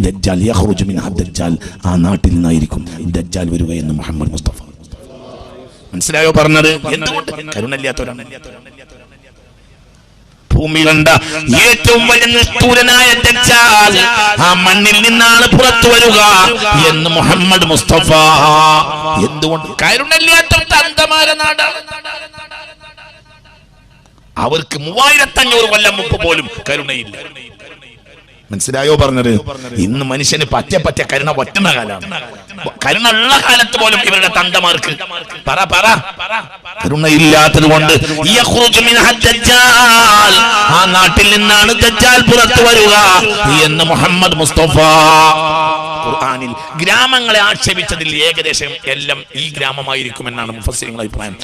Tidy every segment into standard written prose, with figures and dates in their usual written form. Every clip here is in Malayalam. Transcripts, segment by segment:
ദജ്ജാൽ യഖ്റുജു മിൻഹ ദജ്ജാൽ, ആ നാട്ടിൽ നിന്നായിരിക്കും ദജ്ജാൽ വരിക എന്ന് മുഹമ്മദ് മുസ്തഫ. മനസ്സിലായോ പറഞ്ഞത്? എന്തുകൊണ്ട്? കരുണയില്ലാത്തവരാണ്. ഭൂമി കണ്ട ഏറ്റവും വലിയ നിഷ്ഠൂരനായ ദജ്ജാൽ ആ മണ്ണിൽ നിന്നാണ് പുറത്തു വരിക എന്ന് മുഹമ്മദ് മുസ്തഫ. എന്തുകൊണ്ട്? കരുണയില്ലാത്ത അന്ധമാര നാടാണ്. അവർക്ക് 3500 കൊല്ലം മുമ്പ് പോലും കരുണയില്ല. മനസ്സിലായോ പറഞ്ഞത്? ഇന്ന് മനുഷ്യന് പറ്റ കരുണ പറ്റുന്ന കാലമാണ്. കരുണ ഉള്ള കാലത്ത് പോലും ഇവരുടെ തന്തമാർക്ക് കരുണയില്ലാത്തത് കൊണ്ട് ആ നാട്ടിൽ നിന്നാണ് ദജ്ജാൽ പുറത്തു വരിക എന്ന് മുഹമ്മദ് മുസ്തഫ. ഖുർആനിൽ ഗ്രാമങ്ങളെ ആക്ഷേപിച്ചതിൽ ഏകദേശം എല്ലാം ഈ ഗ്രാമമായിരിക്കുമെന്നാണ് മുഫസ്സിറുകളുടെ അഭിപ്രായം.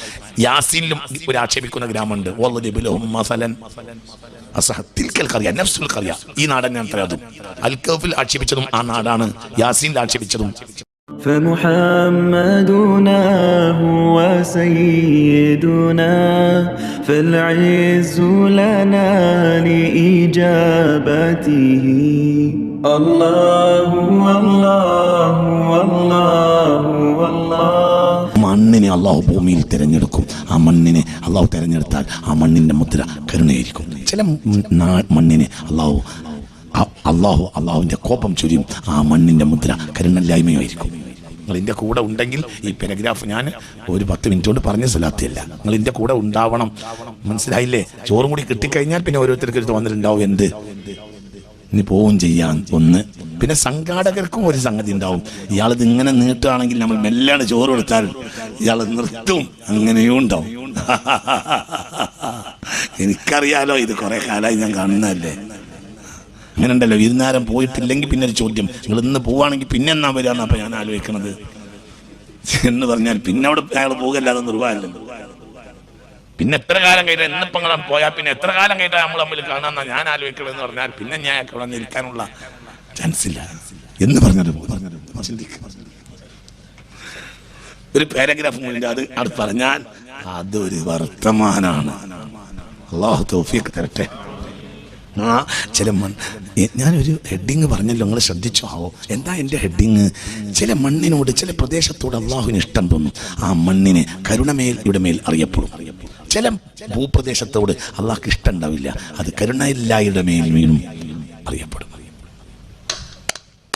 യാസീനിലും ഒരു ആക്ഷേപിക്കുന്ന ഗ്രാമമുണ്ട്. ഈ നാടൻ ഞാൻ പറയാതും. അൽ-കഹ്ഫിൽ ആക്ഷേപിച്ചതും ആ നാടാണ്. യാസീനിൽ ആക്ഷേപിച്ചതും. فمحمدنا هو سيدنا فالعز لنا لإجابته الله الله الله الله. മണ്ണിനെ അള്ളാഹു ഭൂമിയിൽ തിരഞ്ഞെടുക്കും. ആ മണ്ണിനെ അള്ളാഹു തിരഞ്ഞെടുത്താൽ ആ മണ്ണിന്റെ മുദ്ര കരുണയായിരിക്കും. ചില മണ്ണിനെ അള്ളാഹുവിന്റെ കോപം ചൊരിയും. ആ മണ്ണിന്റെ മുദ്ര കരുണയില്ലായ്മയായിരിക്കും. നിങ്ങൾ എൻ്റെ കൂടെ ഉണ്ടെങ്കിൽ ഈ പാരഗ്രാഫ് ഞാൻ ഒരു 10 മിനിറ്റ് കൊണ്ട് പറഞ്ഞ സ്ഥലത്തില്ല. നിങ്ങൾ എൻ്റെ കൂടെ ഉണ്ടാവണം. മനസ്സിലായില്ലേ? ചോറും കൂടി കിട്ടിക്കഴിഞ്ഞാൽ പിന്നെ ഓരോരുത്തർക്ക് എടുത്ത് വന്നിട്ടുണ്ടാവും. എന്ത് ഇനി പോവും ചെയ്യാൻ ഒന്ന്. പിന്നെ സംഘാടകർക്കും ഒരു സംഗതി ഉണ്ടാവും. ഇയാളിത് ഇങ്ങനെ നീട്ടുകയാണെങ്കിൽ നമ്മൾ മെല്ലാണ് ചോറ് കൊടുത്താൽ ഇയാൾ നിർത്തും. അങ്ങനെയും ഉണ്ടാവും. എനിക്കറിയാലോ, ഇത് കുറെ കാലമായി ഞാൻ കാണുന്നതല്ലേ. അങ്ങനെ ഉണ്ടല്ലോ. ഇരുന്നേരം പോയിട്ടില്ലെങ്കിൽ പിന്നെ ഒരു ചോദ്യം, നിങ്ങൾ ഇന്ന് പോവുകയാണെങ്കിൽ പിന്നെ എന്നാ വരികയെന്ന്. അപ്പം ഞാൻ ആലോചിക്കണത് എന്ന് പറഞ്ഞാൽ പിന്നെ അവിടെ അയാൾ പോകല്ലാതെ നിർവാഹമല്ലോ. പിന്നെ എത്ര കാലം കഴിഞ്ഞാൽ ഇന്നിപ്പം പോയാൽ പിന്നെ എത്ര കാലം കഴിഞ്ഞാൽ നമ്മൾ തമ്മിൽ കാണാമെന്നാണ് ഞാൻ ആലോചിക്കണമെന്ന് പറഞ്ഞാൽ പിന്നെ ഞാൻ അവിടെ നിൽക്കാനുള്ള ചാൻസ് ഇല്ല എന്ന് പറഞ്ഞത്. ഒരു പാരഗ്രാഫ് മുന്നിൽ അത് പറഞ്ഞാൽ അതൊരു വർത്തമാനാണ്. അല്ലാഹു തൗഫീഖ് തരട്ടെ. ചില ഞാനൊരു ഹെഡിങ് പറഞ്ഞല്ലോ, നിങ്ങൾ ശ്രദ്ധിച്ചോ ആവോ? എന്താ എൻ്റെ ഹെഡിങ്? ചില മണ്ണിനോട്, ചില പ്രദേശത്തോട് അള്ളാഹുവിന് ഇഷ്ടം തോന്നും. ആ മണ്ണിനെ കരുണയുടെ മേൽ അറിയപ്പെടും. ചില ഭൂപ്രദേശത്തോട് അള്ളാഹ്ക്ക് ഇഷ്ടം ഉണ്ടാവില്ല. അത് കരുണയില്ലായുടെ മേലും അറിയപ്പെടും.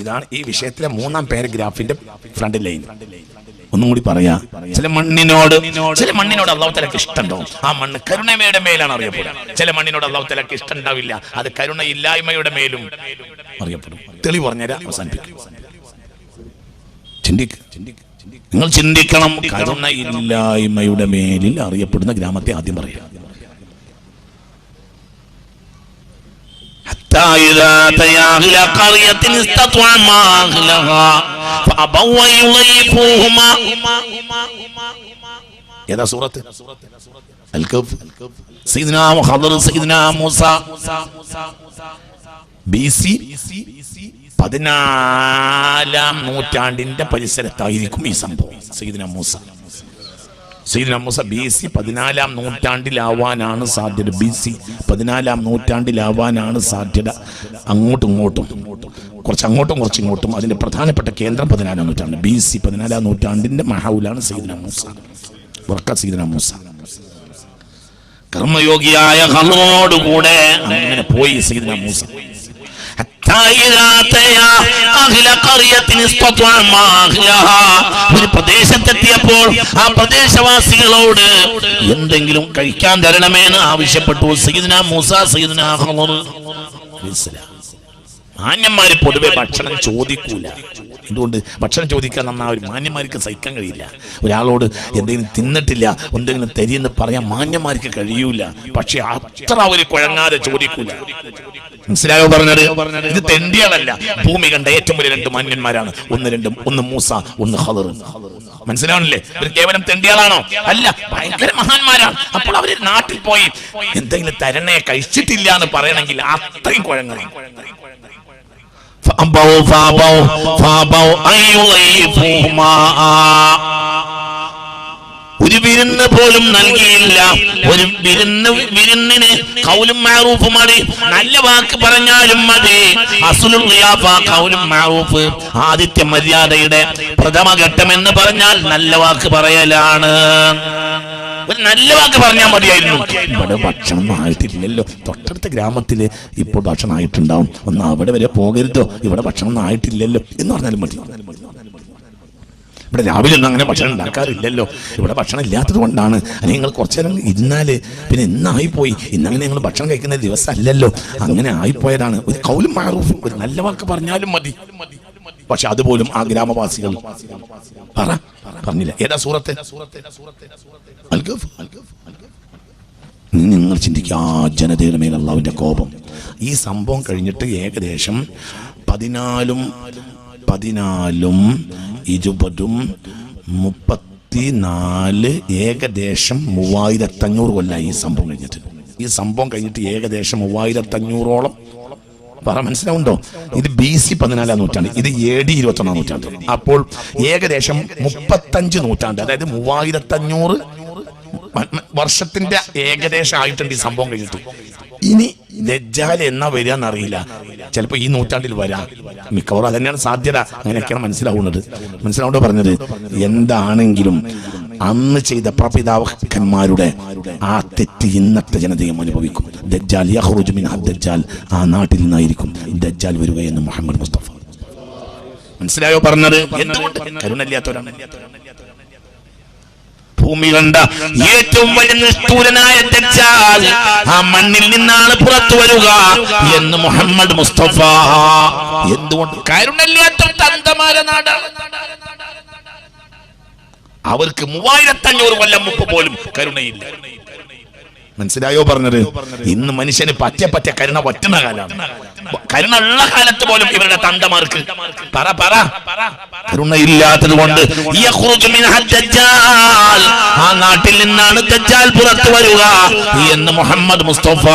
ഇതാണ് ഈ വിഷയത്തിലെ 3ാം പാരഗ്രാഫിന്റെ ഫ്രണ്ട് ലൈൻ. ഒന്നും കൂടി പറയാ. ചില മണ്ണിനോട് അല്ലാഹു തആലക്ക് ഇഷ്ടമുണ്ടാവും. ആ മണ്ണ് കരുണയുടെ മേലാണ് അറിയപ്പെടുക. ചില മണ്ണിനോട് അല്ലാഹു തആലക്ക് ഇഷ്ടം ഉണ്ടാവില്ല. അത് കരുണയില്ലായ്മയുടെ മേലും അറിയപ്പെടും. തെളിവ് പറഞ്ഞുതരാം, അവസാനിപ്പിക്കും. നിങ്ങൾ ചിന്തിക്കണം. കരുണയില്ലായ്മയുടെ മേലിൽ അറിയപ്പെടുന്ന ഗ്രാമത്തെ ആദ്യം പറയാം. ഏതാ സൂറത്ത്? അൽ-കഹ്ഫ്. സയ്യിദ്നാ ഖദർ, സയ്യിദ്നാ മൂസ BC 14ാം നൂറ്റാണ്ടിന്റെ പരിസരത്തായിരിക്കും ഈ സംഭവം. സയ്യിദ്നാ മൂസ BC 14ാം നൂറ്റാണ്ടിലാവാനാണ് സാധ്യത. BC 14ാം നൂറ്റാണ്ടിലാവാനാണ് സാധ്യത. അങ്ങോട്ടും ഇങ്ങോട്ടും, കുറച്ച് അങ്ങോട്ടും കുറച്ച് ഇങ്ങോട്ടും. അതിന്റെ പ്രധാനപ്പെട്ട കേന്ദ്രം 14ാം നൂറ്റാണ്ട്. BC 14ാം നൂറ്റാണ്ടിന്റെ മഹൗലാണ് സയ്യിദ്നാ മൂസ. കർമ്മയോഗിയായ ഖദറോടുകൂടെ അങ്ങനെ പോയി സയ്യിദ്നാ മൂസ. ഒരു പ്രദേശത്തെത്തിയപ്പോൾ ആ പ്രദേശവാസികളോട് എന്തെങ്കിലും കഴിക്കാൻ തരണമെന്ന് ആവശ്യപ്പെട്ടു സയ്യിദ്നാ മൂസ. സയ്യിദ്നാ ഖദർ മാന്യന്മാര് പൊതുവെ ഭക്ഷണം ചോദിക്കൂല. എന്തുകൊണ്ട്? ഭക്ഷണം ചോദിക്കാൻ നന്നാ ഒരു മാന്യന്മാർക്ക് സഹിക്കാൻ കഴിയില്ല. ഒരാളോട് എന്തെങ്കിലും തിന്നിട്ടില്ല, എന്തെങ്കിലും തരിയെന്ന് പറയാൻ മാന്യന്മാർക്ക് കഴിയൂല. പക്ഷെ അത്ര അവർ കുഴങ്ങാതെ ചോദിക്കൂല. മനസ്സിലായോ പറഞ്ഞത്? ഇത് തെണ്ടികളല്ല. ഭൂമി കണ്ട ഏറ്റവും വലിയ 2 മാന്യന്മാരാണ്. ഒന്ന് മൂസ, ഒന്ന് ഖദർ. മനസ്സിലാവണില്ലേ? ഇവർ കേവലം തെണ്ടികളാണോ? അല്ല, ഭയങ്കര മഹാന്മാരാണ്. അപ്പോൾ അവര് നാട്ടിൽ പോയി എന്തെങ്കിലും തരണേ, കഴിച്ചിട്ടില്ല എന്ന് പറയണമെങ്കിൽ അത്രയും കുഴങ്ങണം. ഒരു വിരുന്ന് പോലും നൽകിയില്ല. ഒരു വിരുന്നിന് ഖൗലും മഅറൂഫും മതി, നല്ല വാക്ക് പറഞ്ഞാലും മതി. അസ്ലുൽ ളിയാഫ ഖൗലും മഅറൂഫ്, ആദിത്യ മര്യാദയുടെ പ്രഥമ ഘട്ടം എന്ന് പറഞ്ഞാൽ നല്ല വാക്ക് പറയലാണ്. ഒരു നല്ല വാക്ക് പറഞ്ഞാൽ മതിയായിരുന്നു. ഇവിടെ ഭക്ഷണം ആയിട്ടില്ലല്ലോ, തൊട്ടടുത്ത ഗ്രാമത്തില് ഇപ്പോൾ ഭക്ഷണം ആയിട്ടുണ്ടാവും, ഒന്ന് അവിടെ വരെ പോകരുതോ, ഇവിടെ ഭക്ഷണം ആയിട്ടില്ലല്ലോ എന്ന് പറഞ്ഞാലും മതി. ഇവിടെ രാവിലെ ഒന്നും അങ്ങനെ ഭക്ഷണം ഉണ്ടാക്കാറില്ലല്ലോ, ഇവിടെ ഭക്ഷണം ഇല്ലാത്തത് കൊണ്ടാണ്. അല്ലെങ്കിൽ നിങ്ങൾ കുറച്ചു നേരം ഇരുന്നാല് പിന്നെ ഇന്നായിപ്പോയി, ഇന്നങ്ങനെ നിങ്ങൾ ഭക്ഷണം കഴിക്കുന്ന ദിവസം അല്ലല്ലോ, അങ്ങനെ ആയിപ്പോയതാണ്. ഒരു ഖൗലും മഅറൂഫും, ഒരു നല്ല വാക്ക് പറഞ്ഞാലും മതി. പക്ഷെ അതുപോലും ആ ഗ്രാമവാസികൾ പറഞ്ഞില്ല. ഏതാ സൂറത്ത്? നിങ്ങൾ ചിന്തിക്കുക, ആ ജനതയുടെ മേൽ അള്ളാഹുവിന്റെ കോപം. ഈ സംഭവം കഴിഞ്ഞിട്ട് ഏകദേശം 14 34 ഏകദേശം 3500 കൊല്ലമായി ഈ സംഭവം കഴിഞ്ഞിട്ട്. ഈ സംഭവം കഴിഞ്ഞിട്ട് ഏകദേശം 3500ഓളം മനസ്സിലാവുണ്ടോ? ഇത് BC 14 നൂറ്റാണ്ട്, ഇത് AD 21 നൂറ്റാണ്ട്. അപ്പോൾ ഏകദേശം 35 നൂറ്റാണ്ട്, അതായത് 3500 വർഷത്തിന്റെ ഏകദേശം ആയിട്ടുണ്ട് ഈ സംഭവം കഴിഞ്ഞിട്ട്. ഇനി ദജ്ജാൽ എന്നാ വരിക എന്നറിയില്ല, ചിലപ്പോ ഈ നൂറ്റാണ്ടിൽ വരാം, മിക്കവാറും അതന്നെയാണ് സാധ്യത. അങ്ങനെയൊക്കെയാണ് മനസ്സിലാവുണ്ടോ പറഞ്ഞത്? എന്താണെങ്കിലും അന്ന് ചെയ്ത പ്രപിതാക്കന്മാരുടെ ആ തെറ്റ് ഇന്നത്തെ ജനതയും അനുഭവിക്കും. ദജ്ജാൽ യഖ്റുജു മിൻ ദജ്ജാൽ, ആ നാട്ടിൽ നിന്നായിരിക്കും ദജ്ജാൽ വരിക എന്ന് മുഹമ്മദ് മുസ്തഫ. മനസ്സിലായോ പറഞ്ഞത്? എന്തുകൊണ്ട്? കരുണയില്ലാത്തവരാണ്. ഭൂമി കണ്ട ഏറ്റവും വലിയ നിഷ്ഠൂരനായ ദജ്ജാൽ ആ മണ്ണിൽ നിന്നാണ് പുറത്തു വരിക എന്ന് മുഹമ്മദ് മുസ്തഫ. എന്തുകൊണ്ട്? കരുണയില്ലാത്ത തന്തമാരെ നാടാണ്. അവർക്ക് 3500 കൊല്ലം മുമ്പ് പോലും കരുണയില്ല. മനസ്സിലായോ പറഞ്ഞത്? ഇന്ന് മനുഷ്യന് പറ്റ കരുണ പറ്റുന്ന കാലമാണ്. കരുണ ഉള്ള കാലത്ത് പോലും ഇവരുടെ തന്തമാർക്ക് കരുണയില്ലാത്തത് കൊണ്ട് ആ നാട്ടിൽ നിന്നാണ് ദജ്ജാൽ പുറത്തു വരിക എന്ന് മുഹമ്മദ് മുസ്തഫ.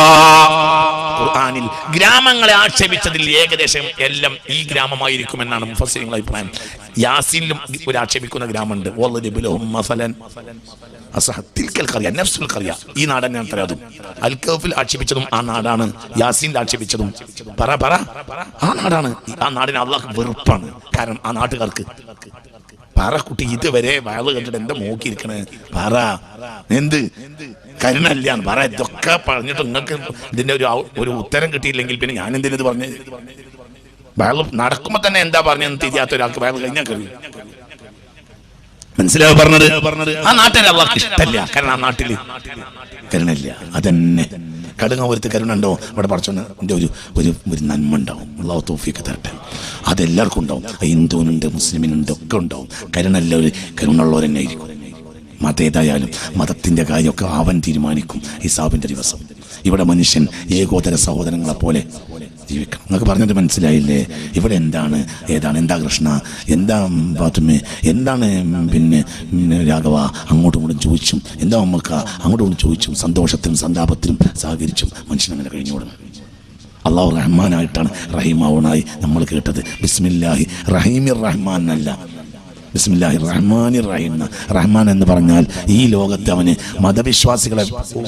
ഖുർആനിൽ ഗ്രാമങ്ങളെ ആക്ഷേപിച്ചതിൽ ഏകദേശം എല്ലാം ഈ ഗ്രാമമായിരിക്കുമെന്നാണ് മുഫസ്സിറുകളുടെ അഭിപ്രായം. യാസീനിലും ഒരു ആക്ഷേപിക്കുന്ന ഗ്രാമമുണ്ട്. ഈ നാട് തന്നെയാണ് തരാതും. അൽ കഹ്ഫിൽ ആക്ഷേപിച്ചതും ആ നാടാണ്. യാസീനിൽ ആക്ഷേപിച്ചതും ആ നാടാണ്. ആ നാടിന് അള്ളാഹ് വെറുപ്പാണ്. കാരണം ആ നാട്ടുകാർക്ക് കുട്ടി ഇതുവരെ വയല് കണ്ടിട്ട് എന്താ നോക്കിയിരിക്കണേ? എന്ത് കരുണല്ലാണ് ഇതൊക്കെ പറഞ്ഞിട്ട് നിങ്ങൾക്ക് ഇതിന്റെ ഒരു ഉത്തരം കിട്ടിയില്ലെങ്കിൽ പിന്നെ ഞാൻ എന്തിനത് പറഞ്ഞ് വയല് നടക്കുമ്പോ തന്നെ എന്താ പറഞ്ഞെന്ന് തിരിയാത്ത ഒരാൾക്ക് വയല് കഴിഞ്ഞാൽ കഴിയും. മനസ്സിലായോ പറഞ്ഞത്? ആ നാട്ടിൽ അള്ളാഹ്ക്ക് ഇഷ്ടല്ല. കാരണം ആ നാട്ടില് കരുണയില്ല. അതന്നെ കടുങ്ങാപുരത്ത് കരുണ ഉണ്ടോ? ഇവിടെ പഠിച്ചോന്റെ ഒരു നന്മ ഉണ്ടാവും. അള്ളാഹു തൗഫീഖ് തരട്ടെ. അതെല്ലാവർക്കും ഉണ്ടാവും. ഹിന്ദുവിനുണ്ട്, മുസ്ലിമിനുണ്ട്, ഒക്കെ ഉണ്ടാവും. കരുണല്ല ഒരു കരുണുള്ളവർ തന്നെ ആയിരിക്കും. മതേതായാലും മതത്തിന്റെ കാര്യമൊക്കെ അവൻ തീരുമാനിക്കും. ഹിസാബിന്റെ ദിവസം ഇവിടെ മനുഷ്യൻ ഏകോദര സഹോദരങ്ങളെ പോലെ ജീവിക്കണം. നിങ്ങൾക്ക് പറഞ്ഞത് മനസ്സിലായില്ലേ? ഇവിടെ എന്താണ് ഏതാണ്, എന്താ കൃഷ്ണ, എന്താ പാത്തുമ്മേ, എന്താണ് പിന്നെ രാഘവ, അങ്ങോട്ടും ഇങ്ങോട്ടും ചോദിച്ചും, എന്താ അമ്മക്ക, അങ്ങോട്ടും ഇങ്ങോട്ടും ചോദിച്ചും സന്തോഷത്തിലും സന്താപത്തിലും സഹകരിച്ചും മനുഷ്യൻ അങ്ങനെ കഴിഞ്ഞുകൂടണം. അള്ളാഹു റഹ്മാനായിട്ടാണ് റഹീമാവണായി നമ്മൾ കേട്ടത്. ബിസ്മില്ലാഹി റഹീമിർ റഹ്മാൻ എന്നല്ല, ബിസ്മില്ലാഹി റഹ്മാനിർ റഹീം. റഹ്മാൻ എന്ന് പറഞ്ഞാൽ ഈ ലോകത്ത് അവന് മതവിശ്വാസികളെ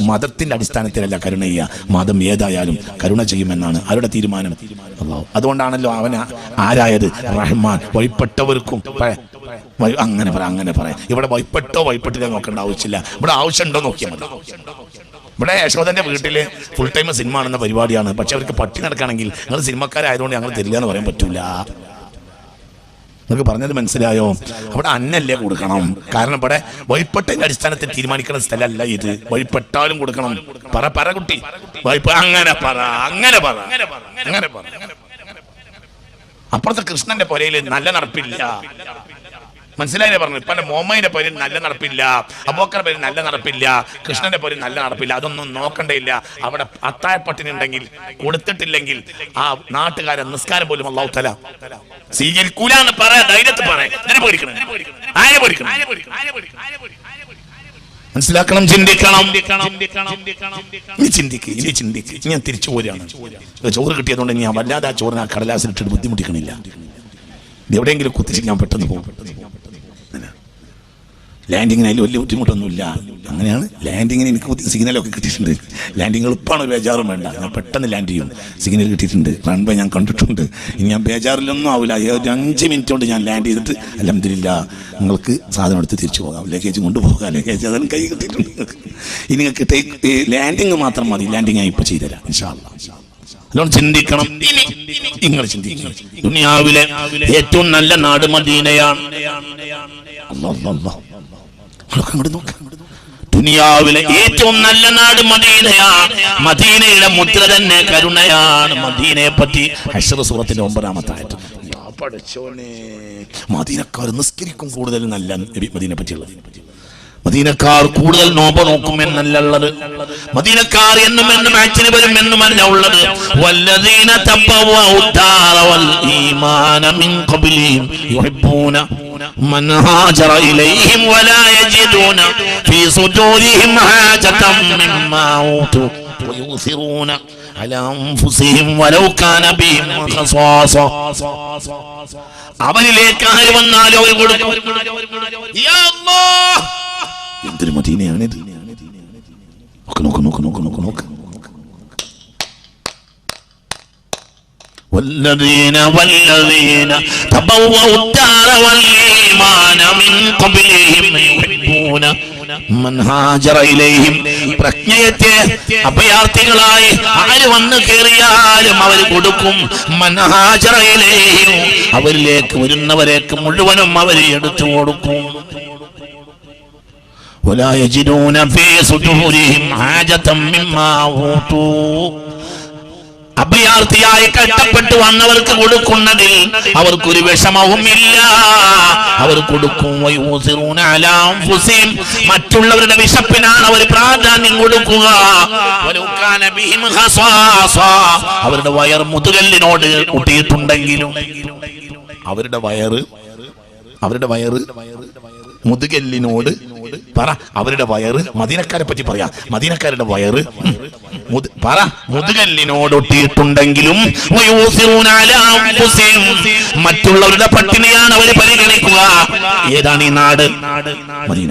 മതത്തിന്റെ അടിസ്ഥാനത്തിലല്ല കരുണ ചെയ്യുക, മതം ഏതായാലും കരുണ ചെയ്യുമെന്നാണ് അവരുടെ തീരുമാനം. അല്ലാഹു അതുകൊണ്ടാണല്ലോ അവൻ ആരായത്? റഹ്മാൻ. വഴിപ്പെട്ടവർക്കും അങ്ങനെ പറയാം. ഇവിടെ വഴിപ്പെട്ടോ വഴിപ്പെട്ടില്ല നോക്കേണ്ട ആവശ്യമില്ല. ഇവിടെ ആവശ്യമുണ്ടോ നോക്കിയാൽ മതി. ഇവിടെ യശോദന്റെ വീട്ടില് ഫുൾ ടൈം സിനിമ ആണെന്ന പരിപാടിയാണ്. പക്ഷെ അവർക്ക് പട്ടി നടക്കുകയാണെങ്കിൽ നിങ്ങൾ സിനിമക്കാരായതുകൊണ്ട് ഞങ്ങൾ തരില്ല എന്ന് പറയാൻ പറ്റൂല. നിങ്ങൾക്ക് പറഞ്ഞത് മനസ്സിലായോ? അവിടെ അന്നല്ലേ കൊടുക്കണം. കാരണം ഇവിടെ വഴിപ്പെട്ടതിന്റെ അടിസ്ഥാനത്തിൽ തീരുമാനിക്കുന്ന സ്ഥലമല്ല ഇത്. വഴിപ്പെട്ടാലും കൊടുക്കണം. പറ കുട്ടി അങ്ങനെ പറ. അപ്പുറത്തെ കൃഷ്ണന്റെ പുരയിൽ നല്ല നടപ്പില്ല. മനസ്സിലായില്ലേ പറഞ്ഞു? ഇപ്പൊ മോമയുടെ പേരിൽ നല്ല നടപ്പില്ല, അബൂബക്കറിന്റെ പേരിൽ നല്ല നടപ്പില്ല, കൃഷ്ണന്റെ പേരിൽ നല്ല നടപ്പില്ല. അതൊന്നും നോക്കണ്ടേയില്ല. അവിടെ അത്താഴപ്പട്ടിനുണ്ടെങ്കിൽ കൊടുത്തിട്ടില്ലെങ്കിൽ ആ നാട്ടുകാരെ നിസ്കാരം പോലും അല്ലാഹു തആല സ്വീകരിക്കൂലെന്ന് പറയാ. ധൈര്യത്തിൽ പറയാം. മനസ്സിലാക്കണം, ചിന്തിക്കണം. ഇനി ചിന്തിക്ക്. ഞാൻ തിരിച്ചു പോരാണ്. ചോറ് കിട്ടിയതുകൊണ്ട് ഞാൻ വല്ലാതെ ആ ചോറിന് ആ കടലാസിലിട്ടിട്ട് ബുദ്ധിമുട്ടിക്കണില്ല. എവിടെയെങ്കിലും കുത്തിച്ച് ഞാൻ പെട്ടെന്ന് പോകും. ലാൻഡിങ്ങിന് അതിൽ വലിയ ബുദ്ധിമുട്ടൊന്നുമില്ല. അങ്ങനെയാണ് ലാൻഡിങ്ങിന് എനിക്ക് സിഗ്നലൊക്കെ കിട്ടിയിട്ടുണ്ട്. ലാൻഡിങ് എളുപ്പമാണ്, ഒരു ബേജാറും വേണ്ട. ഞാൻ പെട്ടെന്ന് ലാൻഡ് ചെയ്യും. സിഗ്നൽ കിട്ടിയിട്ടുണ്ട്, റൺവേ ഞാൻ കണ്ടിട്ടുണ്ട്. ഇനി ഞാൻ ബേജാറിലൊന്നും ആവില്ല. ഒരു 5 മിനിറ്റ് കൊണ്ട് ഞാൻ ലാൻഡ് ചെയ്തിട്ട് അൽഹംദുലില്ലാ നിങ്ങൾക്ക് സാധനം എടുത്ത് തിരിച്ചു പോകാം, ലഗേജ് കൊണ്ടുപോകാം. ലഗേജ് അതെല്ലാം കൈ കിട്ടിയിട്ടുണ്ട്. ഇനി നിങ്ങൾക്ക് ലാൻഡിങ് മാത്രം മതി. ലാൻഡിങ് ഞാൻ ഇപ്പോൾ ചെയ്തുതരാം ഇൻഷാ അല്ലാഹ്. അതുകൊണ്ട് ചിന്തിക്കണം. നിങ്ങൾ ചിന്തിക്കണം, ദുനിയാവിലെ ഏറ്റവും നല്ല നാട് മദീനയാണ്. ദുനിയാവിലെ ഏറ്റവും നല്ല നാട് മദീനയാണ്. മദീനയുടെ മുദ്ര തന്നെ കരുണയാണ്. മദീനയെ പറ്റി ഹശ്ർ സൂറത്തിന്റെ 9-ാമത്തെ ആയത്ത്. മദീനക്കാർ നിസ്കരിക്കും കൂടുതൽ നല്ല മദീനയെ പറ്റിയുള്ളത്. മദീനക്കാർ കൂടുതൽ നോമ്പ് നോക്കും എന്നല്ലുള്ളത്. മദീനക്കാർ എന്നും മാച്ചിന് വരും എന്നുമല്ല ഉള്ളത്. വല്ലദീന തബവ്വഉ ദാറ വൽ ഈമാന മിൻ ഖബ്ലിഹിം യുഹിബ്ബൂന മൻ ഹാജറ ഇലൈഹിം വലാ യജിദൂന ഫീ സുദൂരിഹിം ഹാജതൻ മിമ്മാ ഊതു വയുസിറൂന അലാ അൻഫുസിഹിം വലൗ കാന ബിഹിം ഖസാസ. അവരിലേക്ക് ആര് വന്നാലും അവർ കൊടുക്കും. യാ അല്ലാഹ്, എന്തൊരു മദീനയാണിത്. നോക്ക്. والذين تبوأوا الدار والإيمان من قبلهم يحبون من هاجر إليهم. പ്രജ്ഞയത്തെ അഭയാർത്ഥികളായി ആര് വന്ന് കയറിയാലും അവർ കൊടുക്കും. മൻ ഹാജറ ഇലൈഹിം, അവരിലേക്ക് വരുന്നവരേക്ക് മുഴുവനും അവർ എടുത്തു കൊടുക്കും. ولا يجدون في صدورهم حاجة مما أوتوا. അഭയാർത്ഥിയായി കഷ്ടപ്പെട്ട് വന്നവർക്ക് കൊടുക്കുന്നതിൽ അവർക്കൊരു വിഷമവും ഇല്ല. അവർ കൊടുക്കും. വയുസിറൂന അലാ അൻഫുസിഹിം, മറ്റുള്ളവരുടെ വിശപ്പിനാണ് അവർ പ്രാധാന്യം കൊടുക്കുക. വലൗ കാന ബിഹിം ഖസാസ, അവരുടെ വയർ മുതുകല്ലിനോട് കൂട്ടിയിട്ടുണ്ടെങ്കിലും അവരുടെ വയറ് മുതുകല്ലിനോട് പറ. അവരുടെ വയറ്, മദീനക്കാരെ പറ്റി പറയാം, മദീനക്കാരുടെ വയറ് പറ മുതുകല്ലിനോടൊട്ടിയിട്ടുണ്ടെങ്കിലും മറ്റുള്ളവരുടെ പട്ടിണിയാണ് അവർ പരിഗണിക്കുക. ഏതാണ് ഈ നാട്? മദീന.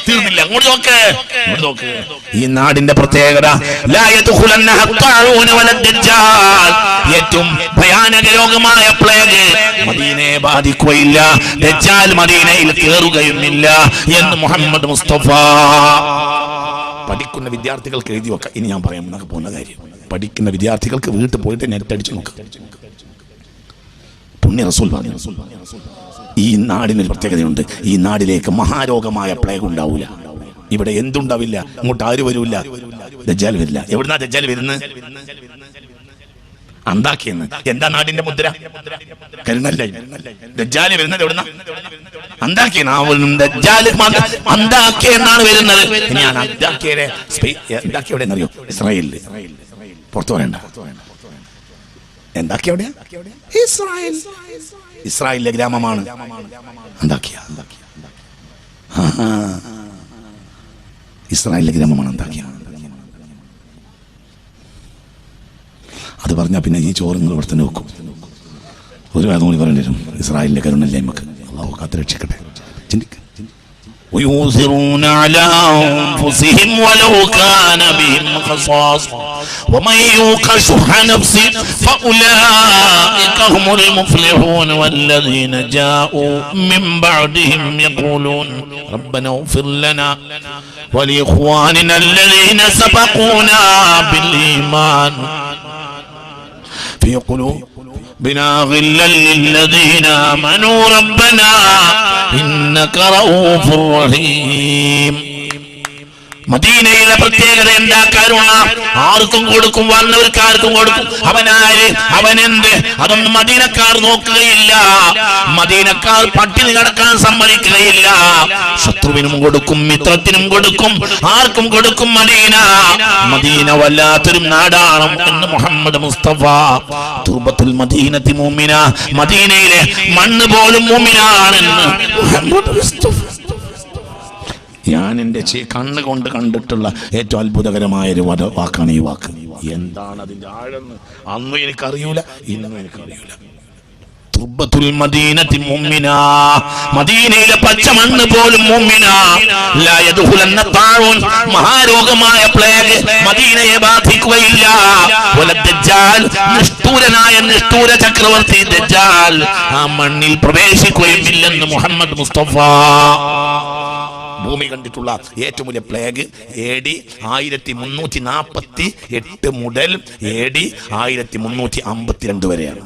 തീർന്നില്ല, അങ്ങോട്ട് നോക്ക്. ഈ നാടിന്റെ പ്രത്യേകത ഏറ്റവും ഭയാനക രോഗമായ പ്ലേഗ് മദീനയെ ബാധിക്കുകയില്ല. ദജ്ജാൽ മദീനയിൽ കയറുകയുമില്ല എന്ന് മുഹമ്മദ് മുസ്തഫ. പഠിക്കുന്ന വിദ്യാർത്ഥികൾക്ക് എഴുതി വെക്കാം. ഇനി ഞാൻ പറയാൻ പോകുന്ന കാര്യം, പഠിക്കുന്ന വിദ്യാർത്ഥികൾക്ക് വീട്ടിൽ പോയിട്ട് നെറ്റ് അടിച്ചു നോക്കാം. പുണ്യ റസൂൽ പറഞ്ഞു, ഈ നാടിനൊരു പ്രത്യേകതയുണ്ട്. ഈ നാടിലേക്ക് മഹാരോഗമായ പ്ലേഗ് ഉണ്ടാവില്ല. ഇവിടെ എന്തുണ്ടാവില്ല, അങ്ങോട്ട് ആര് വരൂല്ല, ദജ്ജാൽ വരില്ല. എവിടുന്നാ ദജ്ജാൽ വരുന്നത്? അന്താക്കിയെന്ന്. എന്താ നാടിന്റെ മുദ്ര? കരുണല്ല. ദജ്ജാല് വരുന്നത് എവിടുന്ന? അന്താക്കിയെന്നാണ് വരുന്നത്. ഞാൻ അന്താക്കിയുടെ എവിടെയെന്നറിയോ? ഇസ്രായേലില്. പുറത്തു പറയണ്ട. എന്താക്കി എവിടെയാ? ഇസ്രായേലിലെ ഗ്രാമമാണ് അന്താക്കിയ. ഇസ്രായേലിലെ ഗ്രാമമാണ് അന്താക്കിയ. അത് പറഞ്ഞാൽ പിന്നെ ഈ ചോറ് നിങ്ങൾ ഇവിടെ തന്നെ വെക്കും. ഒരു കാര്യം കൂടി പറയേണ്ടി വരും. ഇസ്രായേലിന്റെ കരുണല്ലേ നമുക്ക്. അള്ളാഹു കാത്ത് രക്ഷിക്കട്ടെ. ചിന്തിക്ക. ويؤثرون على أنفسهم ولو كان بهم خصاصة ومن يوق شح نفسه فأولئك هم المفلحون والذين جاءوا من بعدهم يقولون ربنا اغفر لنا ولإخواننا الذين سبقونا بالإيمان في قلوبنا غلا للذين آمنوا ربنا إنك رؤوف رحيم. മദീനയിലെ പ്രത്യേകത എന്താ? കരുണ. ആർക്കും കൊടുക്കും, വന്നവർക്ക് ആർക്കും കൊടുക്കും. അവനാര്, അവനെന്ത്, അതൊന്നും മദീനക്കാർ നോക്കുകയില്ല. മദീനക്കാർ പട്ടിണി കിടക്കാൻ സമ്മതിക്കുകയില്ല. ശത്രുവിനും കൊടുക്കും, മിത്രത്തിനും കൊടുക്കും, ആർക്കും കൊടുക്കും. മദീന വല്ലാത്തൊരു നാടാണ് എന്ന് മുഹമ്മദ് മുസ്തഫ. തുർബത്തുൽ മദീനത്തി മുഅ്മിന, മദീനയിലെ മണ്ണ് പോലും മുഅ്മിനാണെന്ന് മുഹമ്മദ് മുസ്തഫ. ഞാൻ എൻ്റെ കണ്ണുകൊണ്ട് കണ്ടിട്ടുള്ള ഏറ്റവും അത്ഭുതകരമായ ഒരു വാക്കാണ് ഈ വാക്ക്. എന്താണ് അതിൻ്റെ ആഴെന്ന് അന്നും എനിക്കറിയൂല, ഇന്നും എനിക്കറിയൂല. തുർബത്തുൽ മദീനത്തി മുഅ്മിന, മദീനയിലെ പച്ചമണ്ണ് പോലും മുഅ്മിന. ലാ യദ്ഖുലന്ന താഊൻ, മഹാരോഗമായ പ്ലേഗ് മദീനയെ ബാധിക്കുകയില്ല. വല ദജ്ജാൽ, നിഷ്ഠൂരനായ നിഷ്ഠൂര ചക്രവർത്തി ദജ്ജാൽ ആ മണ്ണിൽ പ്രവേശിക്കുകയില്ലെന്ന് മുഹമ്മദ് മുസ്തഫ. ഭൂമി കണ്ടിട്ടുള്ള ഏറ്റവും വലിയ പ്ലേഗ് AD 1348 മുതൽ AD 1352 വരെയാണ്.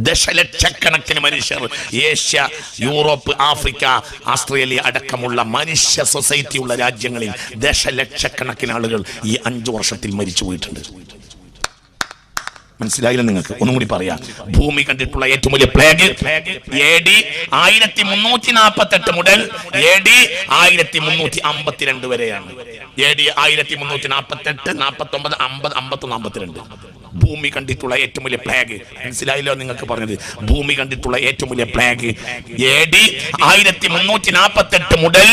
ദശലക്ഷക്കണക്കിന് മനുഷ്യർ, ഏഷ്യ, യൂറോപ്പ്, ആഫ്രിക്ക, ഓസ്ട്രേലിയ അടക്കമുള്ള മനുഷ്യ സൊസൈറ്റിയുള്ള രാജ്യങ്ങളിൽ ദശലക്ഷക്കണക്കിന് ആളുകൾ ഈ 5 വർഷത്തിൽ മരിച്ചു പോയിട്ടുണ്ട്. മനസ്സിലായില്ല നിങ്ങൾക്ക്? ഒന്നും കൂടി പറയാം. ഭൂമി കണ്ടിട്ടുള്ള ഏറ്റവും വലിയ പ്ലേഗ് AD 1348 മുതൽ AD 1352 വരെയാണ്. AD 1348, 49, 50, 51, 52. ഭൂമി കണ്ടിട്ടുള്ള ഏറ്റവും വലിയ പ്ലേഗ്. മനസ്സിലായില്ലോ നിങ്ങൾക്ക് പറഞ്ഞത്? ഭൂമി കണ്ടിട്ടുള്ള ഏറ്റവും വലിയ പ്ലേഗ് AD 1348 മുതൽ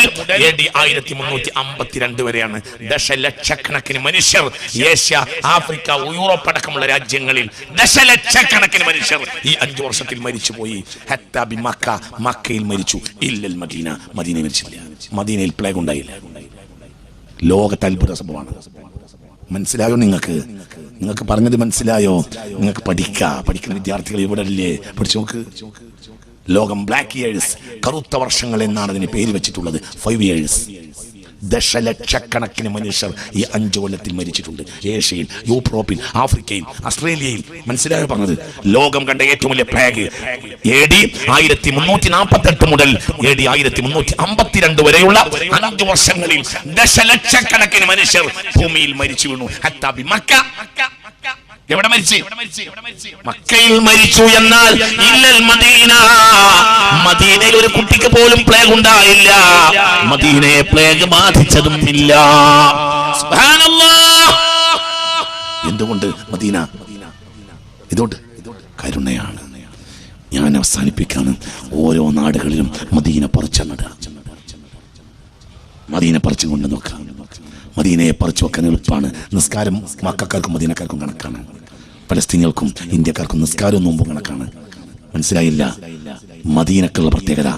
AD 1352 വരെയാണ്. ദശലക്ഷക്കണക്കിന് മനുഷ്യർ, ഏഷ്യ, ആഫ്രിക്ക, യൂറോപ്പ് അടക്കമുള്ള രാജ്യങ്ങളിൽ ദശലക്ഷക്കണക്കിന് മനുഷ്യർ ഈ 5 വർഷത്തിൽ മരിച്ചുപോയി. ഹത്താ ബി മക്ക, മക്കയിൽ മരിച്ചു. ഇല്ലൽ മദീന, മദീനയിൽ മരിച്ചില്ല. മദീനയിൽ പ്ലേഗ് ഉണ്ടായില്ല. ലോകത്തെ അത്ഭുത സംഭവമാണ്. മനസ്സിലായോ നിങ്ങൾക്ക്? നിങ്ങൾക്ക് പറഞ്ഞത് മനസ്സിലായോ? നിങ്ങൾക്ക് പഠിക്കുന്ന വിദ്യാർത്ഥികൾ ഇവിടെ അല്ലേ? പഠിച്ചു നോക്ക്. ലോകം ബ്ലാക്ക് ഇയേഴ്സ്, കറുത്ത വർഷങ്ങൾ എന്നാണ് അതിന് പേര് വെച്ചിട്ടുള്ളത്. 5 years. ദശലക്ഷക്കണക്കിന് മനുഷ്യർ ഈ 5 കൊല്ലത്തിൽ മരിച്ചിട്ടുണ്ട്. ഏഷ്യയിൽ, യൂറോപ്പിൽ, ആഫ്രിക്കയിൽ, ഓസ്ട്രേലിയയിൽ. മനസ്സിലായോ പറഞ്ഞത്? ലോകം കണ്ട ഏറ്റവും വലിയ പ്ലേഗ് AD 1348 മുതൽ AD 1352 വരെയുള്ള 5 വർഷങ്ങളിൽ ദശലക്ഷക്കണക്കിന് മനുഷ്യർ ഭൂമിയിൽ മരിച്ചു വീണു. ഹത്താ ബി മക്ക, എവിടെ മരിച്ചു? മക്കയിൽ മരിച്ചു. എന്നാൽ ഇല്ലൽ മദീന, മദീനയിൽ ഒരു കുട്ടിക്ക് പോലും പ്ലേഗ് ഉണ്ടായില്ല. മദീനയെ പ്ലേഗ് ബാധിച്ചതും ഇല്ല. സുബ്ഹാനല്ലാഹ്. എന്തുകൊണ്ട്? മദീന ഇതുകൊണ്ട് കരുണയാണ്. ഞാൻ അവസാനിപ്പിക്കാണ്. ഓരോ നാടുകളിലും മദീന പറിച്ചു നടുക. മദീന പറിച്ചു കൊണ്ട് നോക്കാം. മദീനയെ പറിച്ചു വെക്കാൻ എളുപ്പമാണ്. നിസ്കാരം മക്കക്കാർക്കും മദീനക്കാർക്കും കണക്കാണ്. പലസ്തീനികൾക്കും ഇന്ത്യക്കാർക്കും നിസ്കാരവും നോമ്പും കണക്കാണ്. മനസ്സിലായില്ല? മദീനക്കുള്ള പ്രത്യേകത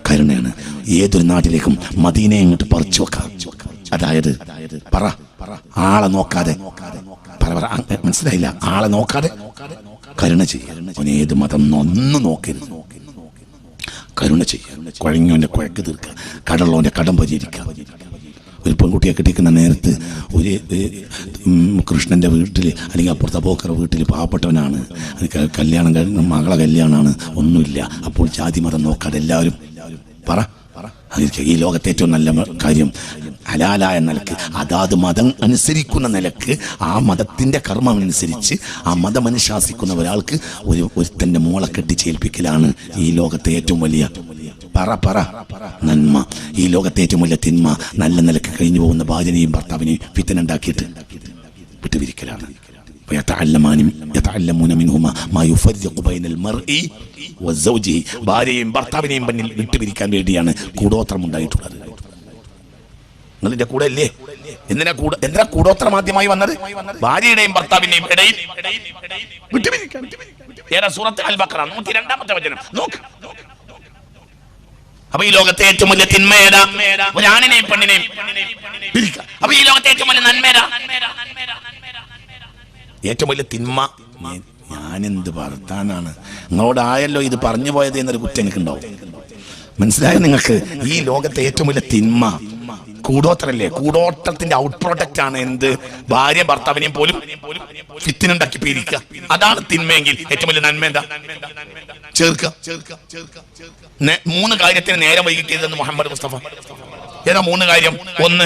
കരുണയാണ്. ഏതൊരു നാട്ടിലേക്കും മദീനയെ ഇങ്ങോട്ട് പറിച്ചു വെക്കാം. അതായത് ആളെ നോക്കാതെ, മനസ്സിലായില്ല? ആളെ നോക്കാതെ കരുണ ചെയ്യുക. അവന് ഏത് മതം ഒന്നും നോക്കരുത്. കരുണ ചെയ്യുക. കുഴഞ്ഞോന്റെ കുഴക്ക് തീർക്കുക. കടലോന്റെ കടം പരിഹരിക്കുക. ഒരു പെൺകുട്ടിയെ കെട്ടിക്കുന്ന നേരത്ത് ഒരു കൃഷ്ണൻ്റെ വീട്ടിൽ അല്ലെങ്കിൽ അപ്പുറത്തെ പോക്കറ വീട്ടിൽ പാവപ്പെട്ടവനാണ്, കല്യാണം കഴിഞ്ഞ മകളെ കല്യാണമാണ്, ഒന്നുമില്ല. അപ്പോൾ ജാതി മതം നോക്കാതെ എല്ലാവരും ഈ ലോകത്തെ ഏറ്റവും നല്ല കാര്യം ഹലാലായ നിലക്ക്, അതാത് മതം അനുസരിക്കുന്ന നിലക്ക്, ആ മതത്തിൻ്റെ കർമ്മം അനുസരിച്ച് ആ മതം അനുശാസിക്കുന്ന ഒരാൾക്ക് ഒരുത്തൻ്റെ മോളെ കെട്ടിച്ചേൽപ്പിക്കലാണ് ഈ ലോകത്തെ ഏറ്റവും വലിയ നന്മ. ഈ ലോകത്തെ ഏറ്റവും വലിയ തിന്മ നല്ല നിലക്ക് കഴിഞ്ഞു പോകുന്ന ഭാര്യനെയും ഭർത്താവിനെയും ഫിത്തനുണ്ടാക്കിയിട്ട് വിട്ടുപിരിക്കലാണ്. ഭാര്യയും ഭർത്താവിനെയും പന്നിൽ വിട്ടുപിരിക്കാൻ വേണ്ടിയാണ് കൂടോത്രം ഉണ്ടായിട്ടുള്ളത്. നിങ്ങളിന്റെ കൂടെ അല്ലേ? എന്തിനാ കൂടോത്രം ആദ്യമായി വന്നത്? ഭാര്യയുടെയും ഭർത്താവിന്റെയും ഇടയിൽ വിട്ടുപിരിക്കാൻ. സൂറത്ത് അൽ ബഖറ 102-ാമത്തെ വചനം നോക്ക്. അപ്പൊ ഈ ലോകത്തെ ഏറ്റവും വലിയ തിന്മേടാ ഒരാണിനെയും പെണ്ണിനെയും പിരിക്കുക. അപ്പൊ ഈ ലോകത്തെ ഏറ്റവും വലിയ നന്മേടാ, ഏറ്റവും വലിയ തിന്മ. ഞാനെന്ത് വർത്താനാണ് നിങ്ങളോടായല്ലോ ഇത് പറഞ്ഞു പോയത് എന്നൊരു കുറ്റം എനിക്കുണ്ടാവും. മനസ്സിലായോ നിങ്ങൾക്ക്? ഈ ലോകത്തെ ഏറ്റവും വലിയ തിന്മ കൂടോത്രല്ലേ? കൂടോത്രത്തിന്റെ ഔട്ട് പ്രോഡക്റ്റ് ആണ് എന്ത്? ഭാര്യ ഭർത്താവിനെയും പോലും ഫിത്തിനുണ്ടാക്കി പിരിക്കുക. അതാണ് തിന്മയെങ്കിൽ ഏറ്റവും വലിയ നന്മ എന്താ? ചേർക്കുക. 3 കാര്യത്തിന് നേരം വൈകിക്കരുതെന്ന് മുഹമ്മദ് മുസ്തഫ. ഏതാ 3 കാര്യം? 1,